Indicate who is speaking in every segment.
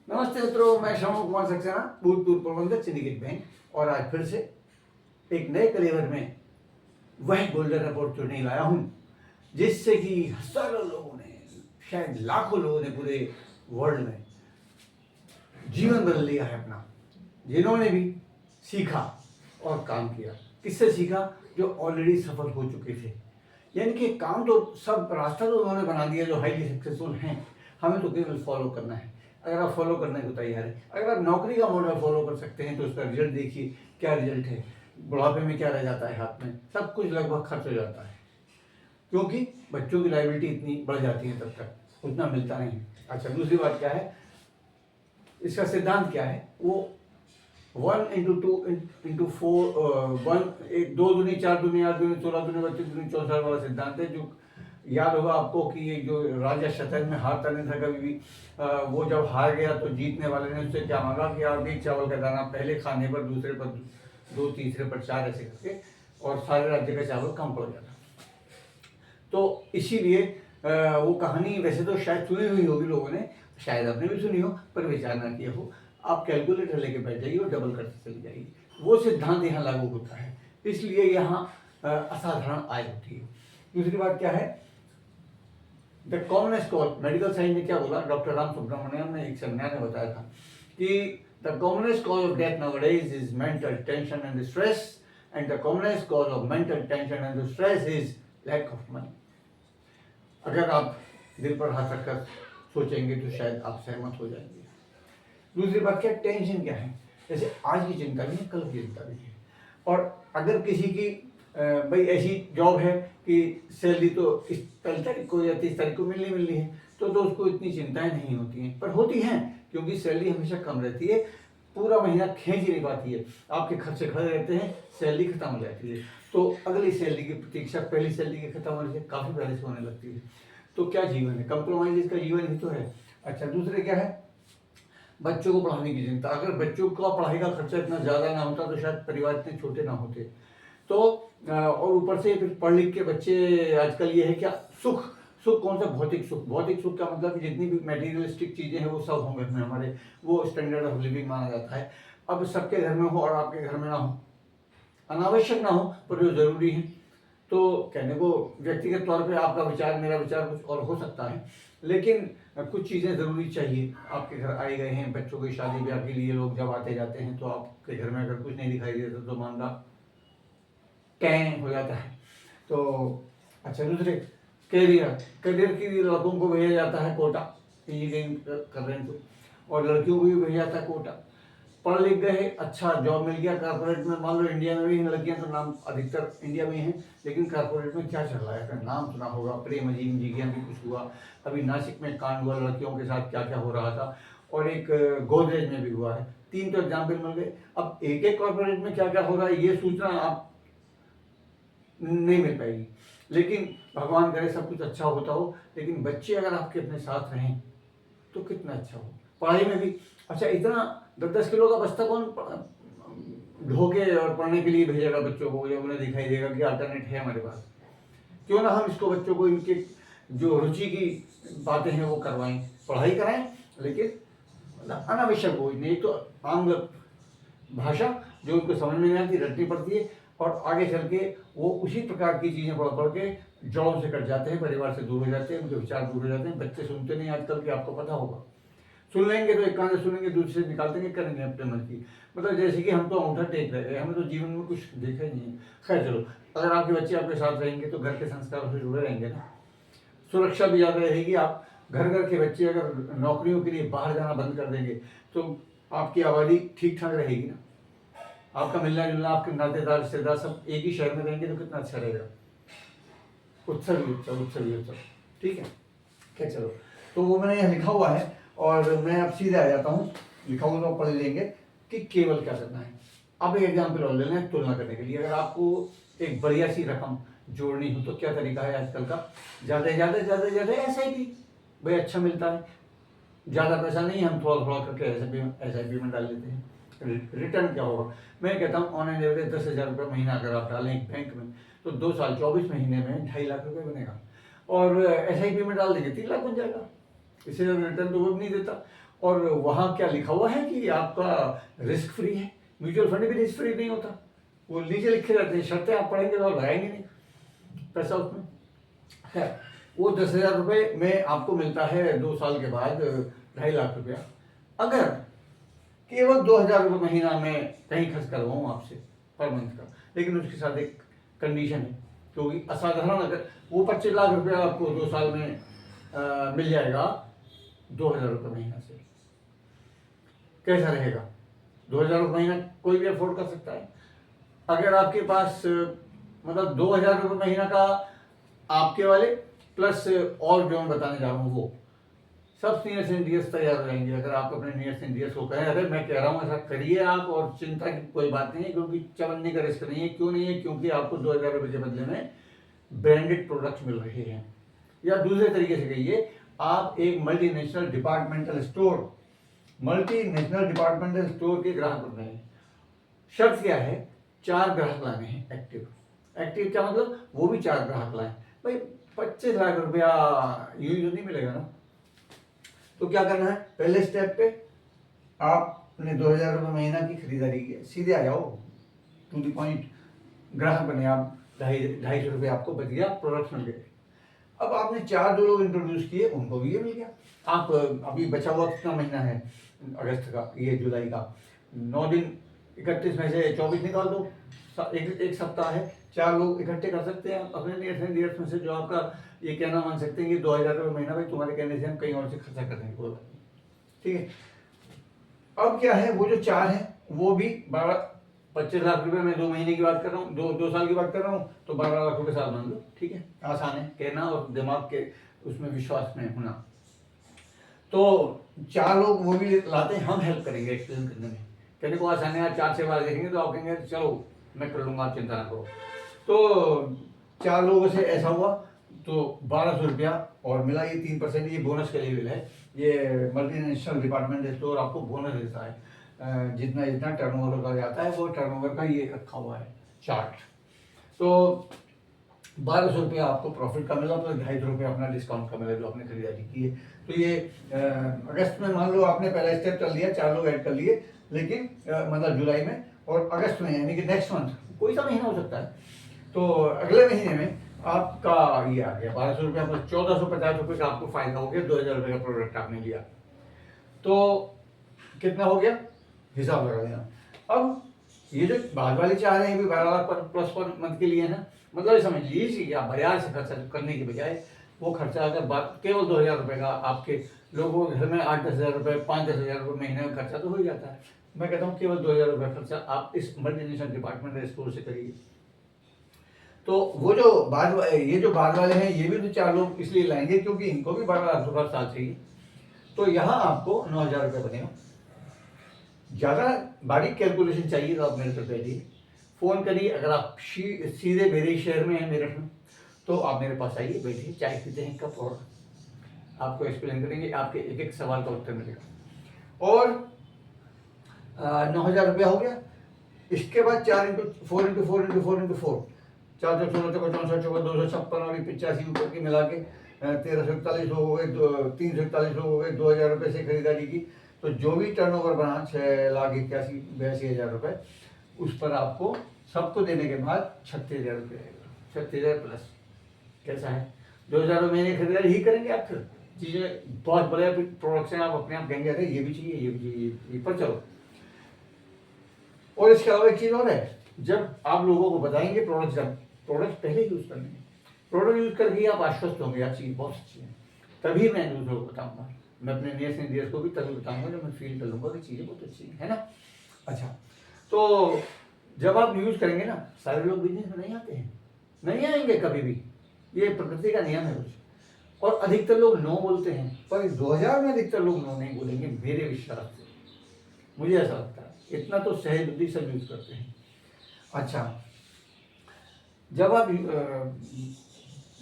Speaker 1: नमस्ते मित्रों, मैं श्याम कुमार सक्सेना, भूतपूर्व प्रबंधक सिंडिकेट बैंक, और आज फिर से एक नए कलेवर में वह गोल्डन रिपोर्ट चुनने लाया हूँ जिससे कि हजारों लोगों ने, शायद लाखों लोगों ने पूरे वर्ल्ड में जीवन बदल लिया है अपना, जिन्होंने भी सीखा और काम किया। किससे सीखा? जो ऑलरेडी सफल हो चुके थे। यानी कि काम तो सब, रास्ता तो उन्होंने बना दिया जो हाईली सक्सेसफुल हैं, हमें तो केवल फॉलो करना है। अगर आप फॉलो करने को तैयार है, अगर आप नौकरी का मॉडल फॉलो कर सकते हैं तो उसका रिजल्ट देखिए, क्या रिजल्ट है। बुढ़ापे में क्या रह जाता है हाथ में? सब कुछ लगभग खर्च हो जाता है, क्योंकि बच्चों की लायबिलिटी इतनी बढ़ जाती है, तब तक उतना मिलता नहीं। अच्छा, दूसरी बात क्या है, इसका सिद्धांत क्या है? वो 1 × 2 × 4 1 2 दूनी 4 दूनी 8 दूनी 16 दूनी 32 दूनी 64 वाला सिद्धांत है, जो याद होगा आपको कि ये जो राजा शतरंज में हारता नहीं था कभी भी। वो जब हार गया तो जीतने वाले ने उससे क्या मांगा कि आप एक चावल का दाना पहले खाने पर, दूसरे पर 2, तीसरे पर 4 ऐसे करके, और सारे राज्य का चावल कम पड़ जाता। तो इसीलिए वो कहानी वैसे तो शायद सुनी हुई होगी लोगों ने, शायद आपने भी सुनी हो, पर विचार ना किया हो। आप कैलकुलेटर लेके बैठ जाइए और डबल करते चले जाइए। वो सिद्धांत यहाँ लागू होता है, इसलिए यहाँ असाधारण आय होती है। दूसरी बात क्या है, the commonest cause, medical science में क्या बोला डॉक्टर राम सुब्रमण्यम ने एक सेमिनार में बताया था कि the commonest cause of death nowadays is mental tension and stress, and the commonest cause of mental tension and stress is lack of money. अगर आप दिल पर हाथ रखकर सोचेंगे तो शायद आप सहमत हो जाएंगे। दूसरी बात क्या, टेंशन क्या है? जैसे आज की चिंता भी है, कल की चिंता भी है। और अगर किसी की भाई ऐसी जॉब है कि सैलरी तो इस 30 तारीख को या 30 तारीख को मिलनी है, तो उसको इतनी चिंताएं नहीं होती हैं, पर होती हैं, क्योंकि सैलरी हमेशा कम रहती है, पूरा महीना खींच ही नहीं पाती है, आपके खर्चे खड़े रहते हैं, सैलरी खत्म हो जाती है, तो अगली सैलरी की प्रतीक्षा पहली सैलरी के खत्म होने से काफ़ी पहले से होने लगती है। तो क्या जीवन है? कंप्रोमाइज इसका जीवन ही तो है। अच्छा, दूसरे क्या है, बच्चों को पढ़ाने की चिंता। अगर बच्चों का पढ़ाई का खर्चा इतना ज़्यादा ना होता तो शायद परिवार इतने छोटे ना होते। तो और ऊपर से फिर पढ़ लिख के बच्चे, आजकल ये है क्या, सुख कौन सा? भौतिक सुख। भौतिक सुख का मतलब कि जितनी भी मटेरियलिस्टिक चीज़ें हैं वो सब हों घर में हमारे, वो स्टैंडर्ड ऑफ लिविंग माना जाता है। अब सबके घर में हो और आपके घर में ना हो, अनावश्यक ना हो, पर जो ज़रूरी है। तो कहने को व्यक्तिगत तौर पे आपका विचार, मेरा विचार कुछ और हो सकता है, लेकिन कुछ चीज़ें ज़रूरी चाहिए। आपके घर आए गए हैं, बच्चों की शादी ब्याह के लिए लोग जब आते जाते हैं, तो आपके घर में अगर कुछ नहीं दिखाई देता तो मामला टैं हो जाता है। तो अच्छा, दूसरे करियर के लिए लड़कों को भेजा जाता है कोटा, इंजीनियरिंग कर रहे हैं तो, और लड़कियों को भी भेजा जाता है कोटा। पढ़ लिख गए, अच्छा जॉब मिल गया कारपोरेट में, मान लो इंडिया में भी लड़कियां तो नाम अधिकतर इंडिया में हैं, लेकिन कारपोरेट में क्या चल रहा है, अगर नाम सुना होगा, प्रेम अजीम जी भी कुछ हुआ, अभी नासिक में कांड हुआ, लड़कियों के साथ क्या क्या हो रहा था, और एक गोदरेज में भी हुआ है। 3 तो एग्जाम्पल मिल गए। अब एक एक कॉर्पोरेट में क्या क्या हो रहा है ये सूचना आप नहीं मिल पाएगी, लेकिन भगवान करे सब कुछ अच्छा होता हो, लेकिन बच्चे अगर आपके अपने साथ रहें तो कितना अच्छा हो। पढ़ाई में भी अच्छा, इतना 10-10 किलो का बस्ता कौन ढोके और पढ़ने के लिए भेजेगा बच्चों को, जब उन्हें दिखाई देगा कि अल्टरनेट है हमारे पास। क्यों ना हम इसको बच्चों को इनके जो रुचि की बातें हैं वो करवाएं, पढ़ाई कराएं, लेकिन अनावश्यक हो नहीं, तो आम भाषा जो उनको समझ में नहीं आती, रटनी पड़ती है, और आगे चल के वो उसी प्रकार की चीज़ें पढ़ के जड़ों से कट जाते हैं, परिवार से दूर हो जाते हैं, उनके विचार दूर हो जाते हैं। बच्चे सुनते नहीं आजकल के, आपको पता होगा। सुन लेंगे तो एक कान से सुनेंगे, दूसरे से निकाल देंगे, करेंगे अपने मन की। मतलब जैसे कि हम तो अंगूठा टेक रहे हैं, हमें तो जीवन में कुछ देखा ही नहीं है। खैर चलो, अगर आपके बच्चे आपके साथ रहेंगे तो घर के संस्कारों से जुड़े रहेंगे ना, सुरक्षा भी ज़्यादा रहेगी। आप घर के बच्चे अगर नौकरियों के लिए बाहर जाना बंद कर देंगे तो आपकी आबादी ठीक ठाक रहेगी ना, आपका मिलना जुलना, आपके नातेदार रिश्तेदार सब एक ही शहर में रहेंगे तो कितना अच्छा रहेगा। उत्सव, ठीक है। क्या, चलो, तो वो मैंने यहाँ लिखा हुआ है और मैं अब सीधे आ जाता हूँ, लिखा हुआ तो पढ़ लेंगे कि केवल क्या करना है। अब एक एग्जाम्पल और ले लें तुलना करने के लिए। अगर आपको एक बढ़िया सी रकम जोड़नी हो तो क्या तरीका है आजकल का? ज़्यादा SIP, भाई अच्छा मिलता है, ज़्यादा पैसा नहीं, हम थोड़ा थोड़ा करके SIP में डाल लेते हैं। रिटर्न क्या होगा? मैं कहता हूँ ऑन एन एवरेज 10,000 रुपये महीना अगर आप डालें एक बैंक में, तो 2 साल 24 महीने में 2.5 लाख रुपये बनेगा, और SIP में डाल देंगे 3 लाख बन जाएगा। इससे रिटर्न तो वो भी नहीं देता, और वहाँ क्या लिखा हुआ है कि आपका रिस्क फ्री है? म्यूचुअल फंड भी रिस्क फ्री नहीं होता, वो नीचे लिखे रहते हैं, शर्तें आप पढ़ेंगे तो लगाएंगे नहीं पैसा उसमें। है वो 10,000 रुपये में आपको मिलता है 2 साल के बाद 2.5 लाख रुपया। अगर केवल 2,000 रुपये महीना में कहीं खर्च करवाऊँ आपसे पर मंथ का, लेकिन उसके साथ एक कंडीशन है, क्योंकि असाधारण अगर वो 25 लाख रुपया आपको 2 साल में मिल जाएगा 2,000 रुपये महीना से, कैसा रहेगा? 2,000 रुपये महीना कोई भी अफोर्ड कर सकता है। अगर आपके पास मतलब 2,000 रुपये महीना का आपके वाले प्लस और जो मैं बताने जा रहा हूँ वो सब नियर्स एंड डियर्स तैयार हो जाएंगे। अगर आप अपने नियर्स एंड डियर्स को कहें अरे मैं कह रहा हूँ ऐसा करिए आप, और चिंता की कोई बात नहीं है, क्योंकि चवन्ने का रिस्क नहीं है। क्यों नहीं है? क्योंकि आपको 2,000 रुपये के बदले में ब्रांडेड प्रोडक्ट्स मिल रहे हैं। या दूसरे तरीके से कहिए, आप एक मल्टीनेशनल डिपार्टमेंटल स्टोर के ग्राहक बन रहे हैं। शर्त क्या है? 4 ग्राहक लाने हैं एक्टिव। एक्टिव क्या मतलब? वो भी 4 ग्राहक लाए भाई। 25 लाख रुपया यूं नहीं मिलेगा ना। तो क्या करना है? पहले स्टेप पे आपने 2,000 रुपये महीना की खरीदारी की, सीधे आ जाओ टू द पॉइंट, ग्राहक बने आप। 250 रुपये आपको बच गया, प्रोडक्ट मिल गए। अब आपने 4 जो लोग इंट्रोड्यूस किए उनको भी ये मिल गया। आप अभी बचा हुआ कितना महीना है अगस्त का, ये जुलाई का, 9 दिन, 31 में से 24 निकाल दो, एक सप्ताह है। 4 लोग इकट्ठे कर सकते हैं अपने नियर्स में से, जो आपका ये कहना मान सकते हैं कि 2,000 रुपये महीना भाई तुम्हारे कहने से हम कहीं और से खर्चा कर देंगे, कोई बात नहीं, ठीक है। अब क्या है, वो जो 4 है वो भी 25 लाख रुपए में 2 महीने की बात कर रहा हूँ, 2 साल की बात कर रहा हूँ, तो 12 लाख रुपए साल मान लो, ठीक है। आसान है कहना और दिमाग के उसमें विश्वास में होना। तो 4 लोग वो भी लाते हैं, हम हेल्प करेंगे एक्सप्लेन करने में। कहने को आसान है, 4 से बार देखेंगे तो आप कहेंगे चलो मैं कर लूंगा, आप चिंता ना करो। तो 4 लोगों से ऐसा हुआ तो 1,200 रुपया और मिला। ये 3% ये बोनस के लेवल है। ये मल्टीनेशनल डिपार्टमेंट स्टोर आपको बोनस देता है, जितना जितना टर्नओवर का जाता है वो टर्नओवर का ये रखा हुआ है चार्ट। तो 1,200 रुपया आपको प्रॉफिट का मिला, तो 250 रुपये अपना डिस्काउंट का मिला जो आपने खरीदारी की है। तो ये अगस्त में मान लो आपने पहला स्टेप चल दिया, 4 लोग ऐड कर लिए, लेकिन मतलब जुलाई में, और अगस्त में यानी कि नेक्स्ट मंथ कोई सा महीना हो सकता है, तो अगले महीने में आपका ये आ गया 1,200 रुपया प्लस 1,450 रुपये का आपको फायदा हो गया। 2,000 रुपये का प्रोडक्ट आपने लिया तो कितना हो गया, हिसाब लगा देना। अब ये जो बाद वाले 4 हैं, ये भी 12 लाख प्लस पर मंथ के लिए है। मतलब समझ लीजिए कि आप बाजार से खर्चा करने के बजाय वो खर्चा अगर केवल 2,000 रुपये का आपके लोगों के घर में 8-10 हज़ार रुपये, 5-10 हज़ार रुपये महीने में खर्चा तो हो ही जाता है। मैं कहता हूँ केवल 2,000 रुपये खर्चा आप इस मल्टीनेशनल डिपार्टमेंट स्टोर से करिए। तो वो जो ये जो बाद वाले हैं, ये भी तो 4 लोग इसलिए लाएंगे क्योंकि इनको भी 12 लाख रुपये साल चाहिए। तो यहाँ आपको 9,000 रुपये बनेगा। ज़्यादा बारीक कैलकुलेशन चाहिए तो आप मेरे से बैठिए, फ़ोन करिए। अगर आप सीधे मेरे शहर में हैं, मेरठ में, तो आप मेरे पास आइए, बैठिए, चाय पीते हैं कप, और आपको एक्सप्लेन करेंगे, आपके एक एक सवाल का उत्तर मिलेगा। और 9,000 रुपया हो गया। इसके बाद 4 इंटू 4 इंटू 4 इंटू 4 इंटू 4, 4 16 64 64 256 और 85 ऊपर की मिला के 1,341 लोग हो गए, 341 लोग हो गए। 2,000 रुपये से खरीदारी की, तो जो भी टर्नओवर बना 6,81,82,000 रुपये, उस पर आपको सबको देने के बाद 36,000 रुपये आएगा। 36,000 प्लस कैसा है? 2,000 महीने खरीदारी ही करेंगे आप। फिर चीज़ें बहुत बड़े प्रोडक्ट्स हैं, आप अपने आप कहेंगे अरे ये भी चाहिए, ये भी चाहिए, ये पर चलो। और इसके अलावा एक चीज़ और है, जब आप लोगों को बताएंगे प्रोडक्ट पहले यूज़ करने, प्रोडक्ट यूज़ करके आप आश्वस्त होंगे यार चीज़ बहुत अच्छी है, तभी मैं दूसरों को बताऊंगा। मैं अपने नियर्स एंड डियर्स को भी तभी बताऊंगा जब मैं फील कर लूँगा कि चीज़ें बहुत अच्छी है ना। अच्छा, तो जब आप यूज़ करेंगे ना, सारे लोग बिजनेस में नहीं आते हैं, नहीं आएंगे कभी भी, ये प्रकृति का नियम है कुछ। और अधिकतर लोग नो बोलते हैं, पर 2,000 में अधिकतर लोग नो नहीं बोलेंगे मेरे विश्वास से, मुझे ऐसा लगता है। इतना तो सहज बुद्धि सब यूज करते हैं। अच्छा, जब आप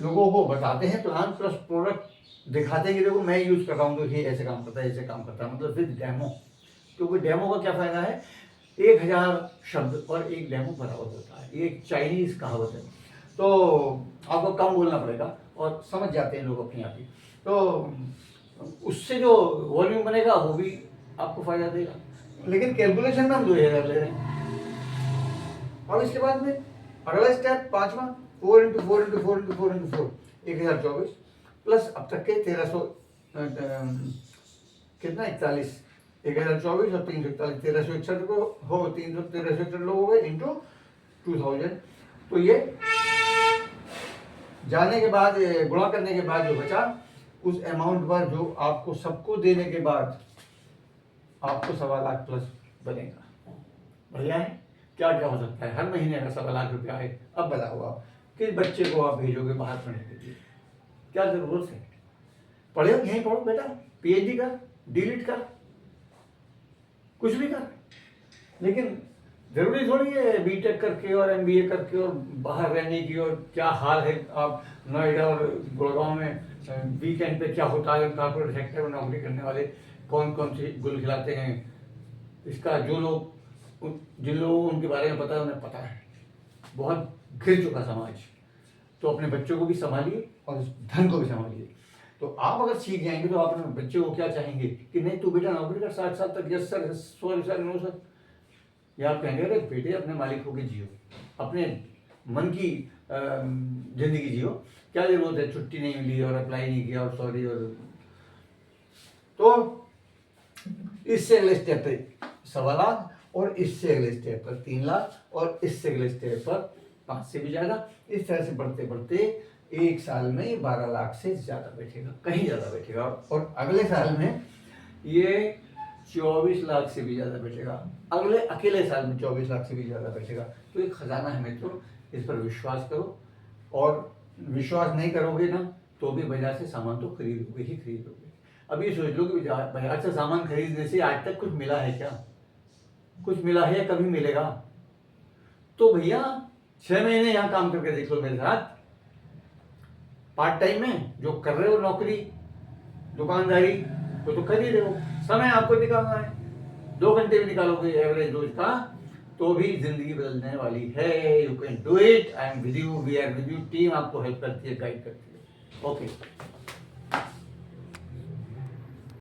Speaker 1: लोगों को बताते हैं प्लान प्लस प्रोडक्ट दिखाते हैं कि देखो मैं यूज कर रहा हूँ, तो ये ऐसे काम करता है, ऐसे काम करता है, मतलब विद डेमो। क्योंकि डेमो का क्या फायदा है, 1,000 शब्द और एक डेमो बराबर होता है। ये एक चाइनीज कहावत है, तो आपको कम बोलना पड़ेगा और समझ जाते हैं लोग अपने आप ही। तो उससे जो वॉल्यूम बनेगा वो भी आपको फायदा देगा, लेकिन कैलकुलेशन में हम 2000 ले रहे हैं। अब इसके बाद में अगला स्टेप पांचवा, 4 into 4 into 4 into 4 into 4 1024 plus अब तक के 1300 कितना 41, 1024 और 341 1361 को हो 1361 लोग हो गए इंटू 2000। तो ये जाने के बाद गुणा करने के बाद जो बचा उस अमाउंट पर जो आपको सबको देने के बाद आपको 1.25 लाख प्लस बनेगा। बढ़िया है। क्या क्या हो सकता है, हर महीने का 1.25 लाख रुपया है। अब बताओ आप किस बच्चे को आप भेजोगे बाहर पढ़ने के लिए, क्या जरूरत है? पढ़े यहीं पढ़ो बेटा, पीएचडी कर, डीलिट कर, कुछ भी कर, लेकिन जरूरी थोड़ी है बीटेक करके और एमबीए करके और बाहर रहने की। और क्या हाल है आप नोएडा और गुड़गांव में वीकेंड पे क्या होता है, कॉर्पोरेट सेक्टर में नौकरी करने वाले कौन कौन से गुल खिलाते हैं, इसका जो लोग जिन लोगों को उनके बारे में पता है उन्हें पता है। बहुत घिर चुका समाज। तो अपने बच्चों को भी संभालिए और धन को भी संभालिए। तो आप अगर सीख जाएंगे तो आप अपने बच्चे को क्या चाहेंगे कि नहीं तू बेटा नौकरी कर 60 साल तक, yes sir, sorry sir, no sir. या आप कहेंगे अरे बेटे अपने मालिक होकर जियो, अपने मन की जिंदगी जियो, क्या जरूरत है छुट्टी नहीं मिली और अप्लाई नहीं किया और सॉरी। और तो इससे अगले स्टेप पे 1.25 लाख और इससे अगले स्टेप पर 3 लाख और इससे अगले स्टेप पर 5 से भी ज्यादा। इस तरह से बढ़ते बढ़ते एक साल में 12 लाख से ज्यादा बैठेगा, कहीं ज्यादा बैठेगा। और अगले साल में ये 24 लाख से भी ज्यादा बैठेगा, अगले अकेले साल में 24 लाख से भी ज्यादा बैठेगा। तो एक खजाना है मित्रों, इस पर विश्वास करो। और विश्वास नहीं करोगे ना तो भी बाजार से सामान तो खरीदोगे ही खरीदोगे। अब ये सोच लो कि बाजार से सामान खरीदने से आज तक कुछ मिला है क्या? कुछ मिला है या कभी मिलेगा? तो भैया 6 महीने यहाँ काम करके देख लो मेरे साथ, पार्ट टाइम में जो कर रहे हो नौकरी, दुकानदारी, तो कर ही रहे हो। समय आपको निकालना है, 2 घंटे भी निकालोगे एवरेज रोज का तो भी जिंदगी बदलने वाली है। You can do it, I am with you, we are with you. Team आपको हेल्प करती है, गाइड करती है। ओके।